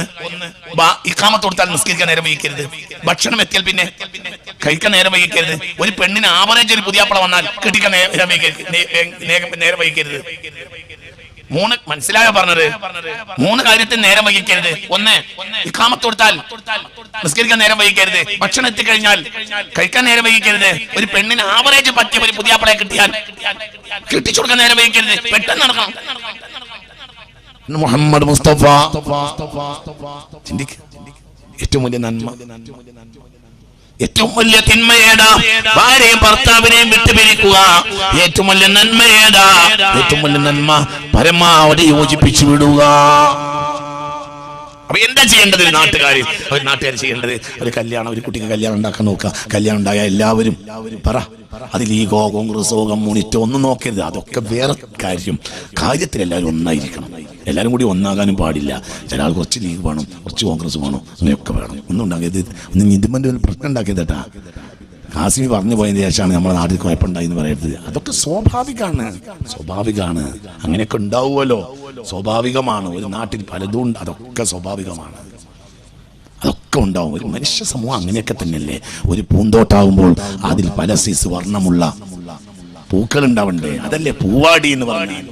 ഇഖാമത്ത് കൊടുത്താൽ നിസ്കരിക്കാൻ നേരം വൈകിക്കരുത്. ഭക്ഷണം എത്തിയാൽ പിന്നെ കഴിക്കാൻ നേരം വൈകിക്കരുത്. ഒരു പെണ്ണിന് ആവറേജ് ഒരു പുതിയാപ്പള വന്നാൽ കെട്ടിക്കാൻ നേരം വൈകിക്കരുത്. 3 മനസ്സിലായോ പറഞ്ഞത്? 3 കാര്യത്തിന് നേരം വൈകിക്കരുത്. 1, ഇഖാമത്ത് കൊടുത്താൽ നിസ്കരിക്കാൻ നേരം വൈകിക്കരുത്. ഭക്ഷണം എത്തിക്കഴിഞ്ഞാൽ കഴിക്കാൻ നേരം വൈകിക്കരുത്. ഒരു പെണ്ണിന് ആവറേജ് പറ്റിയ ഒരു പുതിയാപ്പളയെ കിട്ടിയാൽ കെട്ടിച്ചു കൊടുക്കാൻ നേരം വൈകിക്കരുത്. പെട്ടെന്ന് നടക്കണം. മുഹമ്മദ് മുസ്തഫ ഏറ്റവും വലിയ നന്മ. ഏറ്റവും വലിയ തിന്മയേടാ ഭാര്യയും ഭർത്താവിനെയും വിട്ടുപിരിക്കുക. ഏറ്റവും വലിയ നന്മയേടാ? ഏറ്റവും വലിയ നന്മ പരമാവധി യോജിപ്പിച്ചു വിടുക. അപ്പൊ എന്താ ചെയ്യേണ്ടത്? നാട്ടുകാർ ചെയ്യേണ്ടത് ഒരു കല്യാണം, ഒരു കുട്ടിക്ക് കല്യാണം ഉണ്ടാക്കാൻ നോക്കുക. കല്യാണം ഉണ്ടായാൽ എല്ലാവരും പറ, അത് ലീഗോ കോൺഗ്രസോ കമ്മ്യൂണിസ്റ്റോ ഒന്നും നോക്കരുത്. അതൊക്കെ വേറെ കാര്യത്തിൽ എല്ലാവരും ഒന്നായിരിക്കണം. എല്ലാവരും കൂടി ഒന്നാകാനും പാടില്ല. ചില ആൾ കുറച്ച് ലീഗ് വേണം, കുറച്ച് കോൺഗ്രസ് വേണം, അങ്ങനെയൊക്കെ വേണം. ഒന്നും ഉണ്ടാക്കിയത് ഒന്നും ഇതിൻ്റെ ഒരു പ്രശ്നം ഉണ്ടാക്കിയതേട്ടാ. കാസിമി പറഞ്ഞു പോയതിന് ശേഷമാണ് നമ്മുടെ നാട്ടിൽ കുഴപ്പമുണ്ടായി എന്ന് പറയരുത്. അതൊക്കെ സ്വാഭാവികമാണ്. അങ്ങനെയൊക്കെ ഉണ്ടാവുമല്ലോ, സ്വാഭാവികമാണ്. ഒരു നാട്ടിൽ പലതും ഉണ്ട്, അതൊക്കെ സ്വാഭാവികമാണ്. അതൊക്കെ ഉണ്ടാവും. ഒരു മനുഷ്യ സമൂഹം അങ്ങനെയൊക്കെ തന്നെയല്ലേ. ഒരു പൂന്തോട്ടാകുമ്പോൾ അതിൽ പല സൈസ് വർണ്ണമുള്ള പൂക്കൾ ഉണ്ടാവണ്ടേ? അതല്ലേ പൂവാടി എന്ന് പറഞ്ഞാൽ.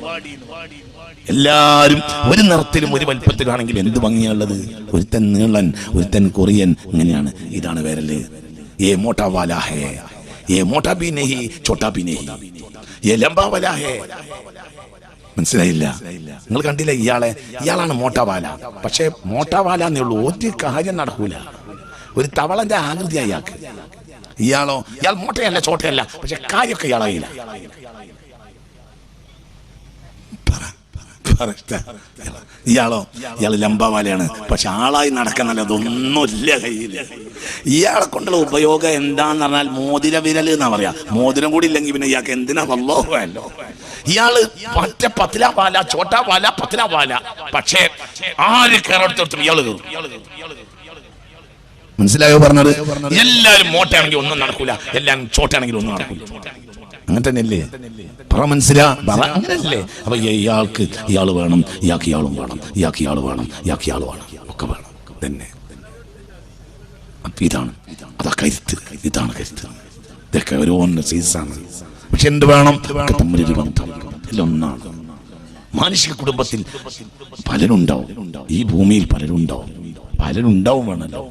എല്ലാവരും ഒരു നിറത്തിലും ഒരു വലിപ്പത്തിലാണെങ്കിൽ എന്ത് ഭംഗിയുള്ളത്. ഒരുത്തൻ നീളൻ, ഒരുത്തൻ കൊറിയൻ, ഇങ്ങനെയാണ്. ഇതാണ് വിരല്. ये मोटा वाला है, ये मोटा भी नहीं छोटा भी नहीं, ये लंबा वाला है. മനസ്സിലായില്ല? നിങ്ങൾ കണ്ടില്ല ഇയാളാണ് മോട്ടാവാല. പക്ഷെ മോട്ടാവാല എന്നേ ഉള്ളൂ, ഒരു കാര്യം നടക്കൂല. ഒരു തവളന്റെ ആകൃതി അയാൾക്ക്. ഇയാൾ മോട്ടയല്ല ചോട്ടയല്ല, പക്ഷെ കാര്യമൊക്കെ ഇയാളായില്ല. ഇയാൾ ലംബാവാലയാണ്, പക്ഷെ ആളായി നടക്കുന്നല്ല, അതൊന്നുമില്ല കയ്യിൽ. ഇയാളെ കൊണ്ടുള്ള ഉപയോഗം എന്താന്ന് പറഞ്ഞാൽ മോതിര വിരൽ എന്നാ പറയാ. മോതിരം കൂടി ഇല്ലെങ്കിൽ പിന്നെ ഇയാൾക്ക് എന്തിനാ വല്ലോ. ഇയാള് മറ്റേ പത്തിലാ വാല, ചോട്ടാ വാല, പത്തിലാ വാല, പക്ഷേ ആര് കയറെടുത്തോട്ടും ഇയാള് കയറും. മനസ്സിലായോ പറഞ്ഞത്? എല്ലാരും മോട്ടയാണെങ്കിൽ ഒന്നും നടക്കൂല, എല്ലാരും ചോട്ടയാണെങ്കിൽ ഒന്നും നടക്കൂല. അങ്ങനെ തന്നെയല്ലേ? അങ്ങനല്ലേ? അപ്പൊ ഇയാൾക്ക് ഇയാൾ വേണം, ഇയാൾക്ക് ഇയാളും വേണം, ഇയാൾക്ക് ഇയാൾ വേണം, ഇയാൾക്ക് ഇയാൾ വേണം, ഒക്കെ വേണം തന്നെ. ഇതാണ് കരുത്ത്. ഇതാണ് കരുത്ത്. ഇതൊക്കെ ഓരോ സീസാണ്. പക്ഷെ എന്ത് വേണം? തമ്മിലൊരു ബന്ധം. എല്ലാം ഒന്നാണ്. മാനുഷിക കുടുംബത്തിൽ പലരുണ്ടാവും, ഈ ഭൂമിയിൽ പലരുണ്ടാവും വേണമല്ലോ.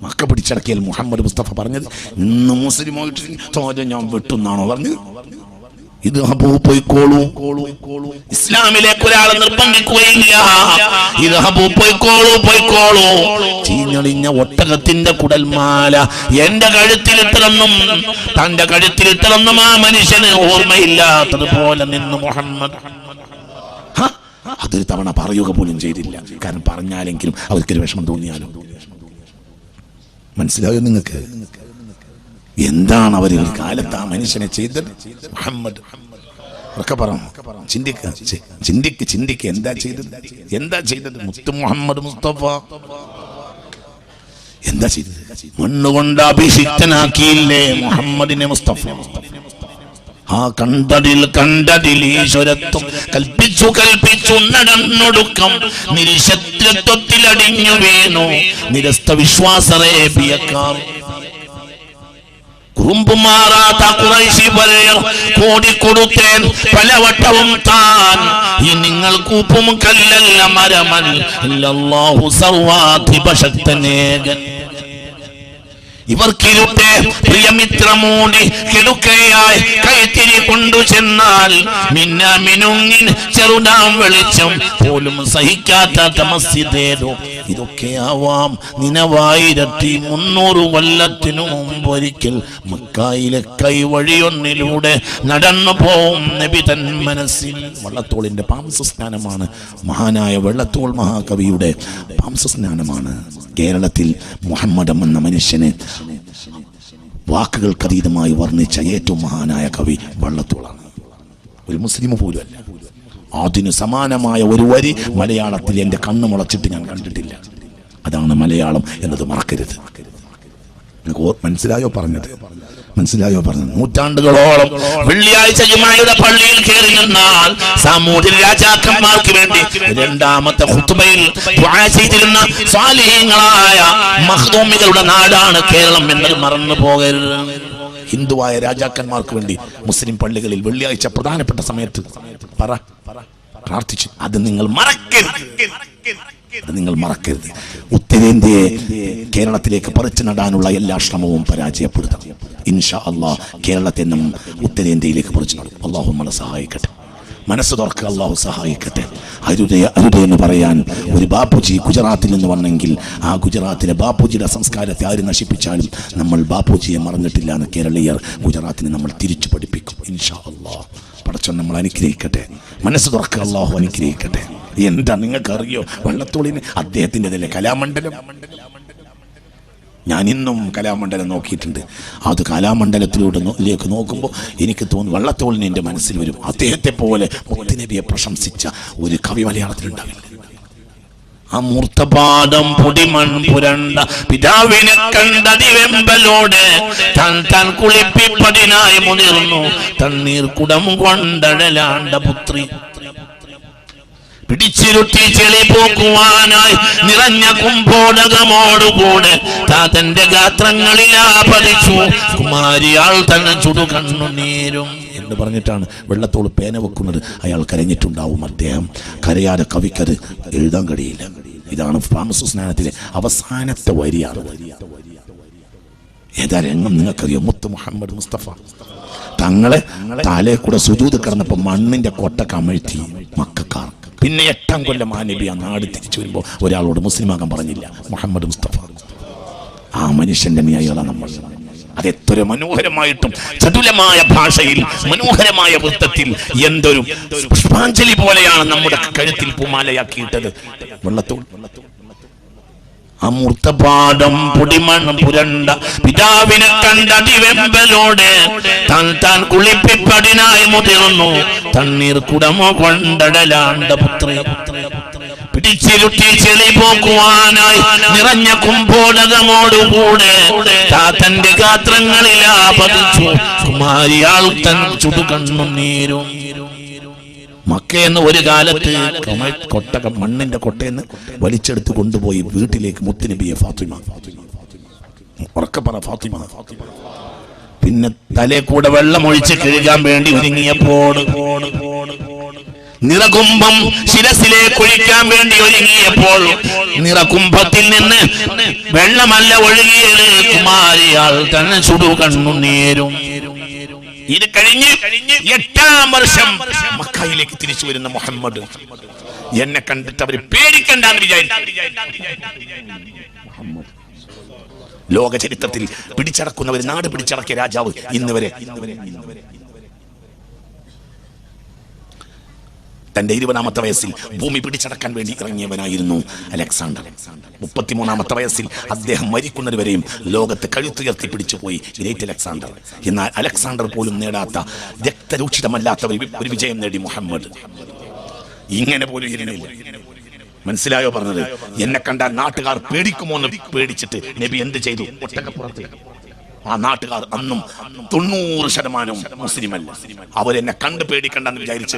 മക്ക പിടിച്ചടക്കിയാൽ മുഹമ്മദ് മുസ്തഫ പറഞ്ഞത്, ഇന്ന് മുസ്ലിമായിട്ട് ഞാൻ വെട്ടുന്നാണോ പറഞ്ഞത്? ഇത് പോയിക്കോളൂ. ഇസ്ലാമിലേക്ക് ഒരാളെ നിർബന്ധിക്കുകയില്ല. ഇത് പോയിക്കോളൂ. ചീഞ്ഞളിഞ്ഞ ഒട്ടകത്തിന്റെ കുടൽമാല എന്റെ കഴുത്തിലിട്ടതെന്നും തന്റെ കഴുത്തിലിട്ടതെന്നും ആ മനുഷ്യന് ഓർമ്മയില്ലാത്തതുപോലെ നിന്ന് മുഹമ്മദ് അതൊരു തവണ പറയുക പോലും ചെയ്തില്ല. കാരണം പറഞ്ഞാലെങ്കിലും അവർക്കൊരു വിഷമം തോന്നിയാലും. മനസ്സിലായോ നിങ്ങൾക്ക്? എന്താണ് അവർ ഒരു കാലത്ത് ആ മനുഷ്യനെ ചെയ്തത്? മുഹമ്മദ് ഒക്കെ പറ, ചിന്തിക്ക്. എന്താ ചെയ്തത്? മുത്തു മുഹമ്മദ് മുസ്തഫ എന്താ ചെയ്തത്? മണ്ണുകൊണ്ട് അഭിഷിക്തനാക്കിയില്ലേ മുഹമ്മദിനെ മുസ്തഫ? ആ കണ്ടതിൽ ഈശ്വരത്വം കൽപ്പിച്ചു നടന്നൊടുക്കം നിരിശത്വത്തിൽ അടിഞ്ഞു വീണു നിരസ്ത വിശ്വാസറേബിയക്കാർ. കുറുമ്പുമാറാത്ത ഖുറൈശി വരയർ കോടിക്കൊടുത്തേൻ പലവട്ടവും താൻ. ഈ നിങ്ങൾ കൂപ്പും കല്ലല്ല മരമൻ അല്ലാഹു സർവാധിപശക്തനേകൻ. ഇവർക്കിരുട്ടെ പ്രിയമിത്രമൂടി കിടുക്കയായി കൈത്തിരി കൊണ്ടു ചെന്നാൽ മിന്നുങ്ങിൻ ചെറുതാം വെളിച്ചം പോലും സഹിക്കാത്ത തമസ്സിതേതോ. ഇതൊക്കെയാവാം നിനവായിരത്തി 300 കൊല്ലത്തിനു മുമ്പൊരിക്കൽ മക്കായിലെ കൈവഴിയൊന്നിലൂടെ നടന്നു പോവും നബി തൻ മനസ്സിൽ. വള്ളത്തോളിന്റെ പാംസസ്നാനമാണ്, മഹാനായ വള്ളത്തോൾ മഹാകവിയുടെ പാംസസ്നാനമാണ്. കേരളത്തിൽ മുഹമ്മദ് എന്ന മനുഷ്യനെ വാക്കുകൾക്കതീതമായി വർണ്ണിച്ച ഏറ്റവും മഹാനായ കവി വള്ളത്തോളാണ്. ഒരു മുസ്ലിം പോലുമല്ല. അതിന് സമാനമായ ഒരു വരി മലയാളത്തിൽ എൻ്റെ കണ്ണ് മുളച്ചിട്ട് ഞാൻ കണ്ടിട്ടില്ല. അതാണ് മലയാളം എന്നത് മറക്കരുത്. മനസ്സിലായോ പറഞ്ഞത്? നൂറ്റാണ്ടുകളോളം വെള്ളിയാഴ്ച ജുമായുടെ പള്ളിയിൽ കയറി നിന്നാൽ സാമൂഹ്യ രാജാക്കന്മാർക്ക് വേണ്ടി രണ്ടാമത്തെ ഖുത്ബയിൽ ദുആ ചെയ്തിരുന്ന സ്വാലിഹീങ്ങളായ മഖ്ദൂമികളുടെ നാടാണ് കേരളം എന്നത് മറന്നു പോകരുത്. ഹിന്ദുവായ രാജാക്കന്മാർക്ക് വേണ്ടി മുസ്ലിം പള്ളികളിൽ വെള്ളിയാഴ്ച പ്രധാനപ്പെട്ട സമയത്ത് പ്രാർത്ഥിച്ചു. അത് നിങ്ങൾ മറക്കരുത്. ഉത്തരേന്ത്യയെ കേരളത്തിലേക്ക് പറിച്ചു നടാനുള്ള എല്ലാ ശ്രമവും പരാജയപ്പെടുത്തും. ഇൻഷാ അല്ലാഹ് കേരളത്തെ നാം ഉത്തരേന്ത്യയിലേക്ക് പറിച്ചു നടും. അല്ലാഹു നമ്മളെ സഹായിക്കട്ടെ. മനസ്സ് തുറക്കുക, അള്ളാഹു സഹായിക്കട്ടെ. അരുതേ എന്ന് പറയാൻ ഒരു ബാപ്പുജി ഗുജറാത്തിൽ നിന്ന് വന്നെങ്കിൽ ആ ഗുജറാത്തിലെ ബാപ്പുജിയുടെ സംസ്കാരത്തെ ആര് നശിപ്പിച്ചാലും നമ്മൾ ബാപ്പുജിയെ മറന്നിട്ടില്ല എന്ന് കേരളീയർ ഗുജറാത്തിനെ നമ്മൾ തിരിച്ചു പഠിപ്പിക്കും ഇൻഷാ അല്ലാഹ്. പടച്ചോൻ നമ്മൾ അനുഗ്രഹിക്കട്ടെ. മനസ്സ് തുറക്കുക, അള്ളാഹു അനുഗ്രഹിക്കട്ടെ. എന്താ നിങ്ങൾക്കറിയോ വള്ളത്തോളിന് അദ്ദേഹത്തിൻ്റെതല്ലേ കലാമണ്ഡലം? ഞാൻ ഇന്നും കലാമണ്ഡലം നോക്കിയിട്ടുണ്ട്. അത് കലാമണ്ഡലത്തിലേക്ക് നോക്കുമ്പോൾ എനിക്ക് തോന്നുന്നു വള്ളത്തോളിന് എൻ്റെ മനസ്സിൽ വരും അദ്ദേഹത്തെ പോലെ മുത്തുനബിയെ പ്രശംസിച്ച ഒരു കവി മലയാളത്തിലുണ്ടാവില്ല. അമൂർത്തപാദം പൊടിമൺ പുരണ്ട പിതാവിനെ കണ്ടതിവെമ്പലോട് താൻ കുളിപ്പിപ്പതിനായി മുതിർന്നു തണ്ണീർ കുടം കൊണ്ടടലാണ്ട പുത്രി പിടിച്ചിരുത്തി ചെളി പോക്കുവാനായി നിറഞ്ഞ കുംഭോടകമോടുകൂടെ താതന്റെ ഗാത്രങ്ങളിലാ പതിച്ചു കുമാരിയാൾ തന്നെ ചുടു കണ്ണുനീരും എന്ന് പറഞ്ഞിട്ടാണ് വെള്ളത്തോൾ പേന വെക്കുന്നത്. അയാൾ കരഞ്ഞിട്ടുണ്ടാവും. അദ്ദേഹം കരയാതെ കവിക്കത് എഴുതാൻ കഴിയില്ല. ഇതാണ് ഫാമസു സ്നാനത്തിലെ അവസാനത്തെ വരിയാണ്. ഏതാ രംഗം നിങ്ങൾക്കറിയോ? മുത്ത് മുഹമ്മദ് മുസ്തഫ തങ്ങളെ തലേ കൂടെ സുജൂദ് കിടന്നപ്പോൾ മണ്ണിന്റെ കൊട്ട കമഴ്ത്തി മക്കാർ. പിന്നെ 8 കൊല്ലം ആ നബി ആ നാട് തിരിച്ചു വരുമ്പോൾ ഒരാളോട് മുസ്ലിമാകാൻ പറഞ്ഞില്ല. മുഹമ്മദ് മുസ്തഫ ആ മനുഷ്യന്റെ ന്യായമാണ് നമ്മൾ. അതെത്ര മനോഹരമായിട്ടും ചതുലമായ ഭാഷയിൽ മനോഹരമായ വൃത്തത്തിൽ എന്തൊരു പുഷ്പാഞ്ജലി പോലെയാണ് നമ്മുടെ കഴുത്തിൽ പൂമാലയാക്കിയിട്ടത് വെള്ളത്തോൾ. അമൂർത്തപാദം പൊടിമണ്ണം പുരണ്ട പിതാവിനെ കണ്ടതിവെമ്പലോടെ താൻ കുളിപ്പിപ്പടിനായി മുതിർന്നു തണ്ണീർ കുടമോ കൊണ്ടടലാണ്ട പുത്രി പിടിച്ചിരുട്ടി ചെളി പോക്കുവാനായി നിറഞ്ഞ കുംഭോടകമോടുകൂടെ താതന്റെ ഗാത്രങ്ങളിലാ പതിച്ചു കുമാരിയാൾ തൻ ചുടുകണ്ണുനീരും. മക്കയെന്ന് ഒരു കാലത്ത് കൊട്ടകം മണ്ണിന്റെ കൊട്ടയെന്ന് വലിച്ചെടുത്ത് കൊണ്ടുപോയി വീട്ടിലേക്ക് മുത്തുനബിയെ ഫാത്തിമ ഉറക്കപ്പറ ഫാത്തിമ. പിന്നെ തലേ കൂടെ വെള്ളമൊഴിച്ച് കഴുകാൻ വേണ്ടി ഒരുങ്ങിയപ്പോൾ നിറകുംഭം ശിരസിലേക്ക് ഒഴിക്കാൻ വേണ്ടി ഒരുങ്ങിയപ്പോൾ നിറകുംഭത്തിൽ നിന്ന് വെള്ളമല്ല ഒഴുകിയത് കുമാരിയാൾ തന്നെ ചുടു കണ്ണുനീരും. ഇത് കഴിഞ്ഞ് 8-ാം വർഷം മക്കയിലേക്ക് തിരിച്ചു വരുന്ന മുഹമ്മദ് എന്നെ കണ്ടിട്ട് അവര് പേടിക്കണ്ടെന്ന് വിചാരിച്ചു. ലോക ചരിത്രത്തിൽ പിടിച്ചടക്കുന്നവർ നാട് പിടിച്ചടക്കിയ രാജാവ് ഇന്ന് വരെ തന്റെ 20-ാമത്തെ വയസ്സിൽ ഭൂമി പിടിച്ചടക്കാൻ വേണ്ടി ഇറങ്ങിയവനായിരുന്നു അലക്സാണ്ടർ. 33-ാമത്തെ വയസ്സിൽ അദ്ദേഹം മരിക്കുന്നതുവരെയും ലോകത്ത് കഴുത്തുയർത്തി പിടിച്ചുപോയി ഗ്രേറ്റ് അലക്സാണ്ടർ. എന്നാൽ അലക്സാണ്ടർ പോലും നേടാത്ത രക്തരൂക്ഷിതമല്ലാത്ത ഒരു വിജയം നേടി മുഹമ്മദ്. ഇങ്ങനെ പോലും ഇരുന്നില്ല. മനസ്സിലായോ പറഞ്ഞത്? എന്നെ കണ്ടാൽ നാട്ടുകാർ പേടിക്കുമോ എന്ന് പേടിച്ചിട്ട് നബി എന്ത് ചെയ്തു? ഒട്ടകപ്പുറത്ത്. ആ നാട്ടുകാർ അന്നും 90% മുസ്ലിമല്ല. അവരെന്നെ കണ്ട് പേടിക്കണ്ടെന്ന് വിചാരിച്ച്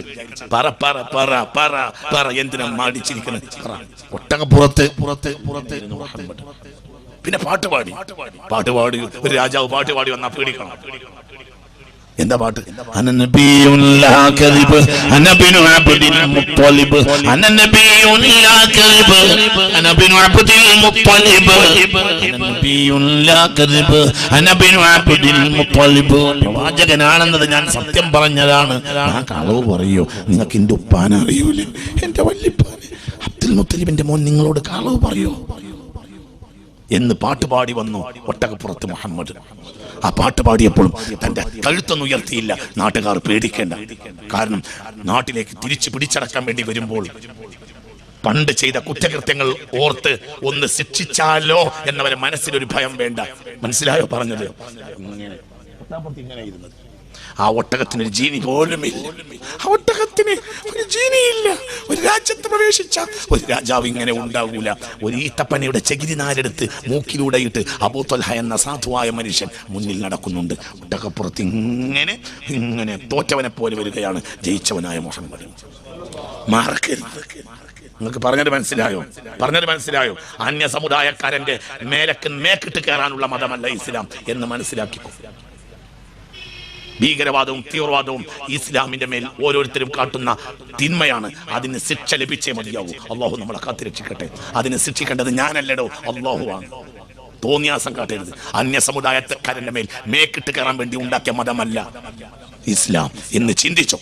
പറ പറ പറ പറ പറ എന്തിനാ മാടിച്ചിരിക്കുന്നത്? ഒട്ടകപ്പുറത്ത് മുഹമ്മദ്. പിന്നെ പാട്ടുപാടി ഒരു രാജാവ് പാട്ടുപാടി വന്നാ പേടിക്കണം. എന്താ പാട്ട്? പ്രവാചകനാണെന്നത് ഞാൻ സത്യം പറഞ്ഞതാണ്. ഞാൻ കളവ് പറയോ? നിങ്ങൾക്ക് എന്റെ ഉപ്പാനെ അറിയൂലേ? എന്റെ വല്യപ്പാന് അബ്ദുൽ മുത്തലിബിന്റെ മോൻ നിങ്ങളോട് കളവ് പറയോ എന്ന് പാട്ടുപാടി വന്നു ഒട്ടകപ്പുറത്ത് മുഹമ്മദ്. ആ പാട്ട് പാടിയപ്പോഴും തന്റെ കഴുത്തൊന്നും ഉയർത്തിയില്ല. നാട്ടുകാർ പേടിക്കേണ്ട. കാരണം നാട്ടിലേക്ക് തിരിച്ചു പിടിച്ചടക്കാൻ വേണ്ടി വരുമ്പോൾ പണ്ട് ചെയ്ത കുറ്റകൃത്യങ്ങൾ ഓർത്ത് ഒന്ന് ശിക്ഷിച്ചാലോ എന്നവരെ മനസ്സിലൊരു ഭയം വേണ്ട. മനസ്സിലായോ പറഞ്ഞത്? ഇങ്ങനെ ഇരുന്നത്. ആ ഒട്ടകത്തിനൊരു ജീനി പോലുമില്ല. ആ ഒട്ടകത്തിന് ഒരു ജീനിയില്ല. ഒരു രാജ്യത്ത് പ്രവേശിച്ച ഒരു രാജാവ് ഇങ്ങനെ ഉണ്ടാകൂല. ഒരു ഈത്തപ്പനയുടെ ചകിരി നാരെടുത്ത് മൂക്കിലൂടെ ഇട്ട് അബൂ ത്വൽഹ എന്ന സാധുവായ മനുഷ്യൻ മുന്നിൽ നടക്കുന്നുണ്ട്. ഒട്ടകപ്പുറത്ത് ഇങ്ങനെ ഇങ്ങനെ തോറ്റവനെ പോലെ വരികയാണ് ജയിച്ചവനായ മുഹമ്മദ്. മറക്കരുത്. നിങ്ങൾക്ക് പറഞ്ഞത് മനസ്സിലായോ? അന്യ സമുദായക്കാരന്റെ മേക്കിട്ട് കയറാനുള്ള മതമല്ല ഇസ്ലാം എന്ന് മനസ്സിലാക്കിക്കോ. ഭീകരവാദവും തീവ്രവാദവും ഇസ്ലാമിന്റെ മേൽ ഓരോരുത്തരും കാട്ടുന്ന തിന്മയാണ്. അതിന് ശിക്ഷ ലഭിച്ചേ മതിയാവൂ. അള്ളാഹു നമ്മളെ കാത്തിരക്ഷിക്കട്ടെ. അതിന് ശിക്ഷിക്കേണ്ടത് ഞാനല്ലടോ, അള്ളാഹുവാണ്. തോന്നിയാസം കാട്ടരുത്. അന്യ സമുദായക്കാരന്റെ മേൽ മേക്കിട്ട് കയറാൻ വേണ്ടി ഉണ്ടാക്കിയ മതമല്ല ഇസ്ലാം എന്ന് ചിന്തിച്ചോ.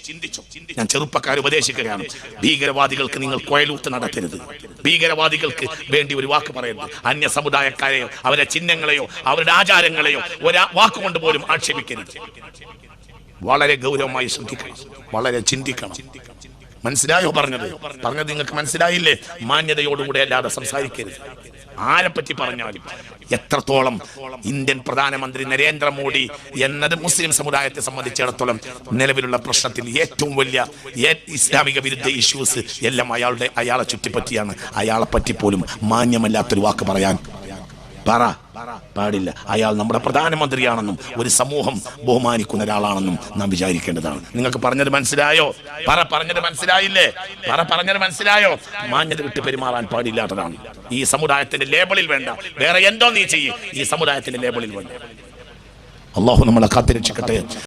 ഞാൻ ചെറുപ്പക്കാർ ഉപദേശിക്കുകയാണ്, ഭീകരവാദികൾക്ക് നിങ്ങൾ കൊയലൂത്ത് നടത്തരുത്. ഭീകരവാദികൾക്ക് വേണ്ടി ഒരു വാക്ക് പറയരുത്. അന്യ സമുദായക്കാരെയോ അവരുടെ ചിഹ്നങ്ങളെയോ അവരുടെ ആചാരങ്ങളെയോ വാക്കുകൊണ്ട് പോലും ആക്ഷേപിക്കരുത്. വളരെ ഗൗരവമായി ശ്രദ്ധിക്കണം, വളരെ ചിന്തിക്കണം. മനസ്സിലായോ പറഞ്ഞത് നിങ്ങൾക്ക് മനസ്സിലായില്ലേ? മാന്യതയോടുകൂടെ അല്ലാതെ സംസാരിക്കരുത്. ആരെപ്പറ്റി പറഞ്ഞാലും, എത്രത്തോളം ഇന്ത്യൻ പ്രധാനമന്ത്രി നരേന്ദ്രമോദി എന്നത് മുസ്ലിം സമുദായത്തെ സംബന്ധിച്ചിടത്തോളം നിലവിലുള്ള പ്രശ്നത്തിൽ ഏറ്റവും വലിയ ഇസ്ലാമിക വിരുദ്ധ ഇഷ്യൂസ് എല്ലാം അയാളെ ചുറ്റിപ്പറ്റിയാണ്. അയാളെ പറ്റി പോലും മാന്യമല്ലാത്തൊരു വാക്ക് പറയാൻ പാടില്ല. അയാൾ നമ്മുടെ പ്രധാനമന്ത്രിയാണെന്നും ഒരു സമൂഹം ബഹുമാനിക്കുന്ന ഒരാളാണെന്നും നാം വിചാരിക്കേണ്ടതാണ്. നിങ്ങൾക്ക് പറഞ്ഞത് മനസ്സിലായോ? പറഞ്ഞത് മനസ്സിലായില്ലേ? പറഞ്ഞത് മനസ്സിലായോ? മാന്യത വിട്ട് പെരുമാറാൻ പാടില്ലാത്തതാണ്. ഈ സമുദായത്തിന്റെ ലേബിളിൽ വേണ്ട, വേറെ എന്തോ നീ ചെയ്യ്, ഈ സമുദായത്തിന്റെ ലേബിളിൽ വേണ്ട. അള്ളാഹു നമ്മളെ കാത്തിരക്ഷിക്കട്ടെ.